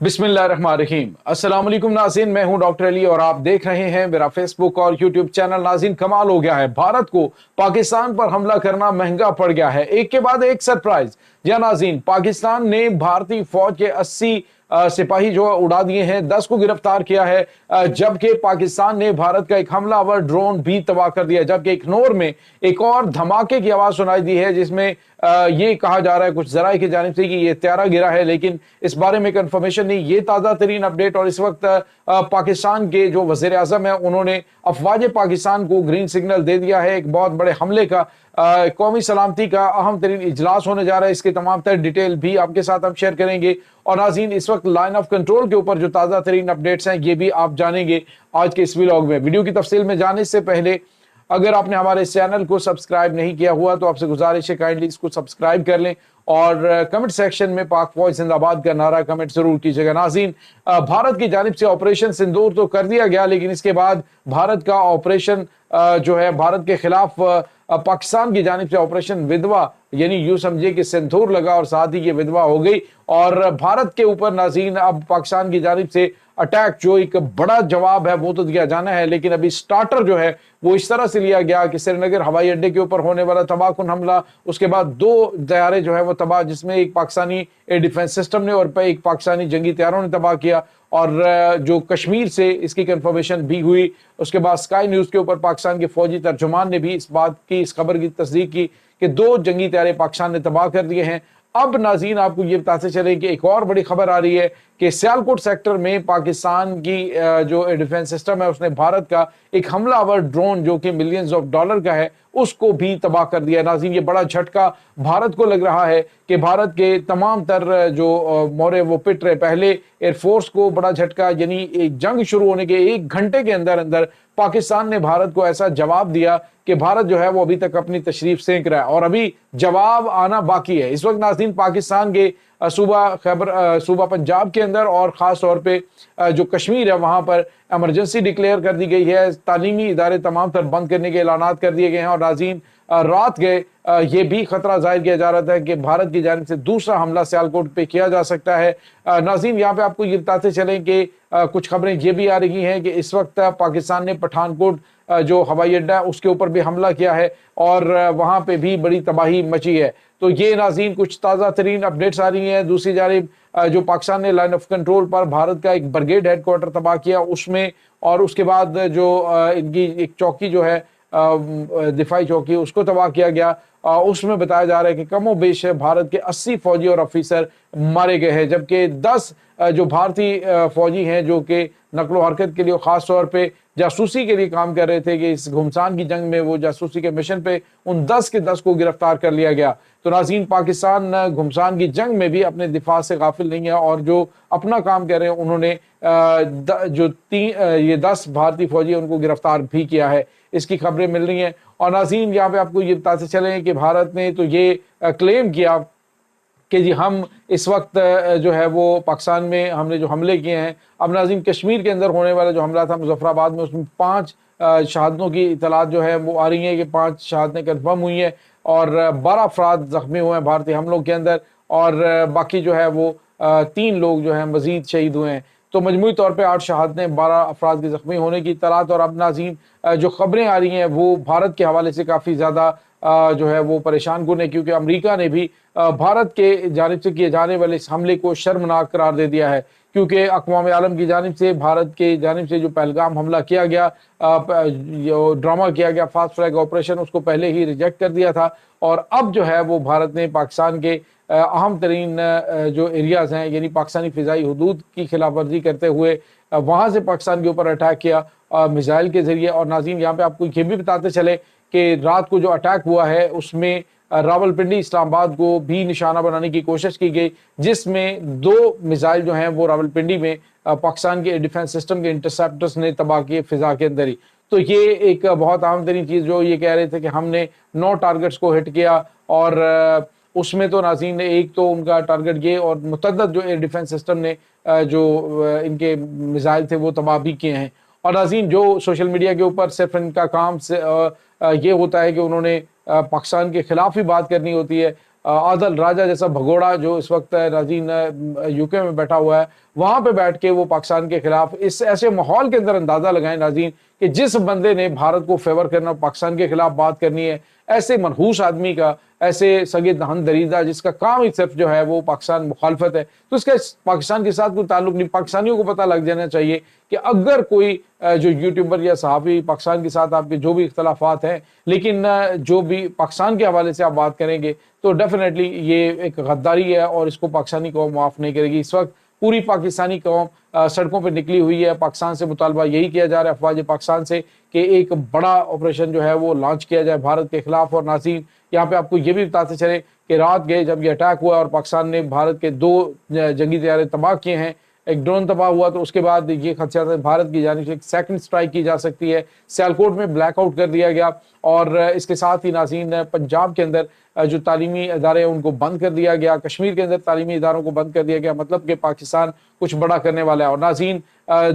बिस्मिल्लाहिर्रहमानिर्रहीम। अस्सलाम वालेकुम नाज़रीन, मैं हूं डॉक्टर अली और आप देख रहे हैं मेरा फेसबुक और यूट्यूब चैनल। नाज़रीन, कमाल हो गया है, भारत को पाकिस्तान पर हमला करना महंगा पड़ गया है। एक के बाद एक सरप्राइज। जी नाज़रीन, पाकिस्तान ने भारतीय फौज के 80 सिपाही जो उड़ा दिए हैं, 10 को गिरफ्तार किया है, जबकि पाकिस्तान ने भारत का एक हमलावर ड्रोन भी तबाह कर दिया। जबकि इखनौर में एक और धमाके की आवाज सुनाई दी है, जिसमें ये कहा जा रहा है कुछ जराये की जानिब से कि ये त्यारा गिरा है, लेकिन इस बारे में कंफर्मेशन नहीं। ये ताज़ा तरीन अपडेट। और इस वक्त पाकिस्तान के जो वज़ीर आज़म है, उन्होंने अफवाज पाकिस्तान को ग्रीन सिग्नल दे दिया है। एक बहुत बड़े हमले का, कौमी सलामती का अहम तरीन इजलास होने जा रहा है। इसके तमाम तर डिटेल भी आपके साथ हम शेयर करेंगे। और नाज़रीन, इस वक्त लाइन ऑफ कंट्रोल के ऊपर जो ताज़ा तरीन अपडेट्स हैं, ये भी आप जानेंगे आज के इस व्लॉग में। वीडियो की तफसील में जाने से पहले अगर आपने हमारे इस चैनल को सब्सक्राइब नहीं किया हुआ तो आपसे गुजारिश है काइंडली इसको सब्सक्राइब कर लें और कमेंट सेक्शन में पाक फौज जिंदाबाद का नारा कमेंट जरूर कीजिएगा। नाज़रीन, भारत की जानिब से ऑपरेशन सिंदूर तो कर दिया गया, लेकिन इसके बाद भारत का ऑपरेशन जो है भारत के खिलाफ पाकिस्तान की जानिब से ऑपरेशन विधवा, यानी यूं समझिए कि सिंदूर लगा और साथ ही ये विधवा हो गई। और भारत के ऊपर नाज़रीन अब पाकिस्तान की जानिब से अटैक, जो एक बड़ा जवाब है, वो तो दिया जाना है। लेकिन अभी स्टार्टर जो है वो इस तरह से लिया गया कि श्रीनगर हवाई अड्डे के ऊपर होने वाला तबाहकुन हमला, उसके बाद 2 तैयारे जो है वो तबाह, जिसमें एक पाकिस्तानी एयर डिफेंस सिस्टम ने और एक पाकिस्तानी जंगी तैयारों ने तबाह किया। और जो कश्मीर से इसकी कंफर्मेशन भी हुई। उसके बाद स्काई न्यूज के ऊपर पाकिस्तान के फौजी तर्जुमान ने भी इस खबर की तस्दीक की कि 2 जंगी तैयारे पाकिस्तान ने तबाह कर दिए हैं। अब नाज़रीन, आपको ये बताते चले कि एक और बड़ी खबर आ रही है कि सियालकोट सेक्टर में पाकिस्तान की जो डिफेंस सिस्टम है, उसने भारत का एक हमलावर ड्रोन जो कि मिलियंस ऑफ डॉलर का है, उसको भी तबाह कर दिया। नाज़रीन, ये बड़ा झटका भारत को लग रहा है कि भारत के तमाम तर जो मोरे वो पिट रहे। पहले एयरफोर्स को बड़ा झटका, यानी एक जंग शुरू होने के 1 घंटे के अंदर अंदर पाकिस्तान ने भारत को ऐसा जवाब दिया कि भारत जो है वो अभी तक अपनी तशरीफ सेंक रहा है और अभी जवाब आना बाकी है। इस वक्त नाज़रीन, पाकिस्तान के सूबा पंजाब के अंदर और ख़ास तौर पे जो कश्मीर है, वहाँ पर एमरजेंसी डिक्लेयर कर दी गई है। तालीमी इदारे तमाम तर बंद करने के ऐलानात कर दिए गए हैं। और नाज़रीन, रात गए ये भी खतरा जाहिर किया जा रहा था कि भारत की जानिब से दूसरा हमला सियालकोट पे किया जा सकता है। नाज़रीन, यहाँ पे आपको ये बताते चलें कि कुछ खबरें ये भी आ रही हैं कि इस वक्त पाकिस्तान ने पठानकोट जो हवाई अड्डा है उसके ऊपर भी हमला किया है और वहाँ पे भी बड़ी तबाही मची है। तो ये नाज़रीन कुछ ताज़ा तरीन अपडेट्स आ रही हैं। दूसरी जानिब जो पाकिस्तान ने लाइन ऑफ कंट्रोल पर भारत का एक ब्रिगेड हेडक्वार्टर तबाह किया उसमें, और उसके बाद जो इनकी एक चौकी जो है दिफाई चौकी, उसको तबाह किया गया। उसमें बताया जा रहा है कि कमो बेश भारत के 80 फौजी और अफीसर मारे गए हैं, जबकि 10 जो भारतीय फौजी हैं जो कि नकलो हरकत के लिए खास तौर पे जासूसी के लिए काम कर रहे थे कि इस घुमसान की जंग में वो जासूसी के मिशन पे, उन 10 के 10 को गिरफ्तार कर लिया गया। तो नाज़रीन, पाकिस्तान घुमसान की जंग में भी अपने दिफा से गाफिल नहीं है और जो अपना काम कर रहे हैं उन्होंने ये 10 भारतीय फौजी उनको गिरफ्तार भी किया है। इसकी खबरें मिल रही हैं। और नाज़रीन, यहाँ पे आपको ये बताते चले कि भारत ने तो ये क्लेम किया कि जी हम इस वक्त जो है वो पाकिस्तान में हमने जो हमले किए हैं। अब नाज़रीन, कश्मीर के अंदर होने वाला जो हमला था मुजफ्फराबाद में, उसमें 5 शहादतों की इतलात जो है वो आ रही हैं कि 5 शहादतें कन्फर्म हुई हैं और 12 अफराद जख्मी हुए हैं भारतीय हमलों के अंदर, और बाकी जो है वो 3 लोग जो हैं मजीद शहीद हुए हैं। तो मजमूई तौर पे 8 शहादतें, 12 अफराद के जख्मी होने की इतलात। और अब नाज़रीन, जो खबरें आ रही हैं वो भारत के हवाले से काफ़ी ज़्यादा जो है वो परेशान कुन है, क्योंकि अमेरिका ने भी भारत के जानिब से किए जाने वाले इस हमले को शर्मनाक करार दे दिया है। क्योंकि अक़वाम आलम की जानिब से भारत के जानिब से जो पहलगाम हमला किया गया, जो ड्रामा किया गया फास्ट ट्रैक ऑपरेशन, उसको पहले ही रिजेक्ट कर दिया था। और अब जो है वो भारत ने पाकिस्तान के अहम तरीन जो एरियाज़ हैं, यानी पाकिस्तानी फ़िज़ाई हदूद की खिलाफ वर्जी करते हुए वहाँ से पाकिस्तान के ऊपर अटैक किया मिसाइल के ज़रिए। और नाज़रीन, यहाँ पे आपको ये भी बताते चले कि रात को जो अटैक हुआ है उसमें रावलपिंडी इस्लामाबाद को भी निशाना बनाने की कोशिश की गई, जिसमें 2 मिसाइल जो हैं वो रावलपिंडी में पाकिस्तान के डिफेंस सिस्टम के इंटरसेप्टर्स ने तबाह किए फ़िज़ा के अंदर ही। तो ये एक बहुत अहम तरीन चीज़, जो ये कह रहे थे कि हमने 9 टारगेट्स को हिट किया, और उसमें तो नाज़रीन एक तो उनका टारगेट ये, और मुतअद्दिद जो एयर डिफेंस सिस्टम ने जो इनके मिसाइल थे वो तबाह भी किए हैं। और नाज़रीन, जो सोशल मीडिया के ऊपर सिर्फ इनका काम से ये होता है कि उन्होंने पाकिस्तान के खिलाफ ही बात करनी होती है, आदल राजा जैसा भगोड़ा जो इस वक्त नाज़रीन यूके में बैठा हुआ है, वहां पे बैठ के वो पाकिस्तान के खिलाफ इस ऐसे माहौल के अंदर अंदाजा लगाएं नाज़रीन कि जिस बंदे ने भारत को फेवर करना, पाकिस्तान के खिलाफ बात करनी है, ऐसे मनहूस आदमी का, ऐसे सगे दहन दरीदा जिसका काम ही सिर्फ जो है वो पाकिस्तान मुखालफत है, तो इसका पाकिस्तान के साथ कोई ताल्लुक नहीं। पाकिस्तानियों को पता लग जाना चाहिए कि अगर कोई जो यूट्यूबर या सहाफ़ी पाकिस्तान के साथ आपके जो भी इख्तलाफात हैं, लेकिन जो भी पाकिस्तान के हवाले से आप बात करेंगे तो डेफिनेटली ये एक गद्दारी है और इसको पाकिस्तानी कौम माफ़ नहीं करेगी। इस वक्त पूरी पाकिस्तानी कौम सड़कों पर निकली हुई है। पाकिस्तान से मुतालबा यही किया जा रहा है अफवाज पाकिस्तान से कि एक बड़ा ऑपरेशन जो है वो लॉन्च किया जाए भारत के खिलाफ। और नाज़रीन यहाँ पे आपको ये भी बताते चले कि रात गए जब ये अटैक हुआ और पाकिस्तान ने भारत के 2 जंगी तैयारे तबाह किए हैं, एक ड्रोन तबाह हुआ, तो उसके बाद ये खदशा था भारत की जानिब से एक सेकंड स्ट्राइक की जा सकती है। सियालकोट में ब्लैकआउट कर दिया गया और इसके साथ ही नाज़रीन पंजाब के अंदर जो तालीमी इदारे हैं उनको बंद कर दिया गया, कश्मीर के अंदर तालीमी इदारों को बंद कर दिया गया, मतलब कि पाकिस्तान कुछ बड़ा करने वाला है। और नाज़रीन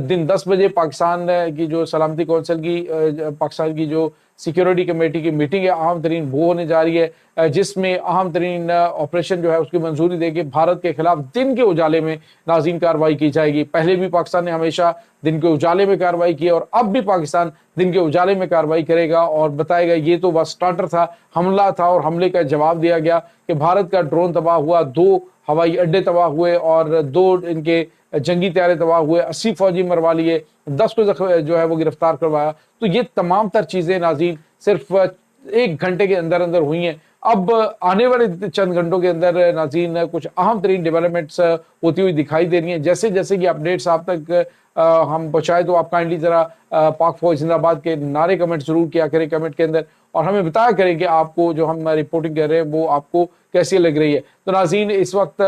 दिन 10 बजे पाकिस्तान की जो सलामती कौंसिल की पाकिस्तान की जो सिक्योरिटी कमेटी की मीटिंग है अहम तरीन वो होने जा रही है, जिसमें अहम तरीन ऑपरेशन जो है उसकी मंजूरी देके भारत के खिलाफ दिन के उजाले में नाज़रीन कार्रवाई की जाएगी। पहले भी पाकिस्तान ने हमेशा दिन के उजाले में कार्रवाई की और अब भी पाकिस्तान दिन के उजाले में कार्रवाई करेगा और बताएगा ये तो बस स्टार्टर था, हमला था और हमले का जवाब दिया गया कि भारत का ड्रोन तबाह हुआ, 2 हवाई अड्डे तबाह हुए और 2 इनके जंगी तैयारे तबाह हुए, 80 फौजी मरवा लिए, 10 को जो है वो गिरफ्तार करवाया। तो ये तमाम तर चीजें नाज़रीन सिर्फ 1 घंटे के अंदर अंदर हुई हैं। अब आने वाले चंद घंटों के अंदर नाज़रीन कुछ अहम तरीन डेवलपमेंट्स होती हुई दिखाई दे रही हैं। जैसे जैसे कि अपडेट्स आप तक हम पहुंचाए तो आप काइंडली जरा पाक फौज जिंदाबाद के नारे कमेंट जरूर किया करें कमेंट के अंदर और हमें बताया करें कि आपको जो हम रिपोर्टिंग कर रहे हैं वो आपको कैसी लग रही है। तो नाज़रीन इस वक्त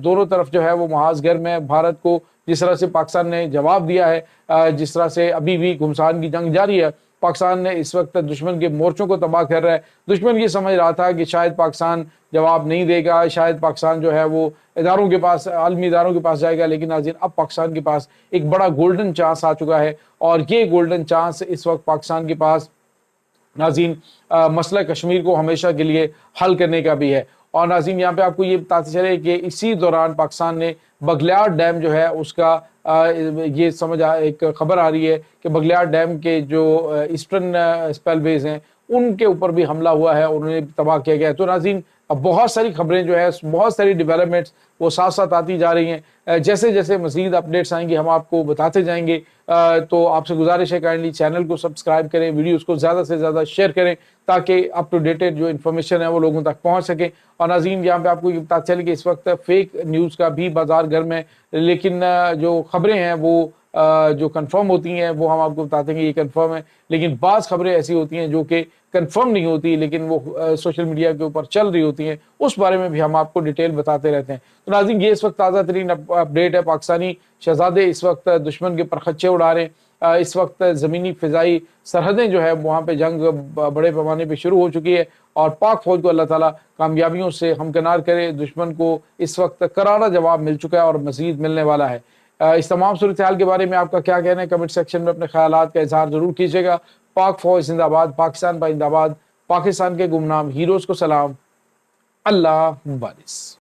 दोनों तरफ जो है वो महाज गर्म है। भारत को जिस तरह से पाकिस्तान ने जवाब दिया है, जिस तरह से अभी भी घुमसान की जंग जारी है, पाकिस्तान ने इस वक्त दुश्मन के मोर्चों को तबाह कर रहा है। दुश्मन ये समझ रहा था कि शायद पाकिस्तान जवाब नहीं देगा, शायद पाकिस्तान जो है वो इदारों के पास, आलमी इदारों के पास जाएगा, लेकिन नाज़रीन अब पाकिस्तान के पास एक बड़ा गोल्डन चांस आ चुका है और ये गोल्डन चांस इस वक्त पाकिस्तान के पास नाज़रीन मसला कश्मीर को हमेशा के लिए हल करने का भी है। और नाज़रीन यहाँ पे आपको ये बताते चले कि इसी दौरान पाकिस्तान ने बगलियार डैम जो है उसका ये एक खबर आ रही है कि बगलियार डैम के जो ईस्टर्न स्पेलवेज हैं उनके ऊपर भी हमला हुआ है और उन्हें तबाह किया गया है। तो नाज़रीन अब बहुत सारी खबरें जो है, बहुत सारी डेवलपमेंट्स वो साथ साथ आती जा रही हैं। जैसे जैसे मज़ीद अपडेट्स आएंगे हम आपको बताते जाएंगे। तो आपसे गुजारिश है काइंडली चैनल को सब्सक्राइब करें, वीडियोस को ज़्यादा से ज़्यादा शेयर करें ताकि अप टू डेटेड जो इन्फॉर्मेशन है वो लोगों तक पहुंच सके। और नाज़रीन यहाँ पे आपको ये पता चले कि इस वक्त फेक न्यूज़ का भी बाजार गर्म है, लेकिन जो खबरें हैं वो जो कंफर्म होती हैं वो हम आपको बताते हैं कि ये कंफर्म है, लेकिन बाज़ खबरें ऐसी होती हैं जो कि कंफर्म नहीं होती लेकिन वो सोशल मीडिया के ऊपर चल रही होती हैं, उस बारे में भी हम आपको डिटेल बताते रहते हैं। तो नाज़रीन ये इस वक्त ताज़ा तरीन अपडेट है। पाकिस्तानी शहजादे इस वक्त दुश्मन के परखच्चे उड़ा रहे हैं। इस वक्त ज़मीनी फ़िज़ाई सरहदें जो है वहाँ पे जंग बड़े पैमाने पे शुरू हो चुकी है और पाक फौज को अल्लाह ताला कामयाबियों से हमकिनार करे। दुश्मन को इस वक्त करारा जवाब मिल चुका है और मज़ीद मिलने वाला है। इस तमाम सूरत हाल के बारे में आपका क्या कहना है कमेंट सेक्शन में अपने ख्यालात का इजहार जरूर कीजिएगा। पाक फौज जिंदाबाद, पाकिस्तान जिंदाबाद, पाकिस्तान के गुमनाम हीरोज़ को सलाम, अल्लाह मुबारिक।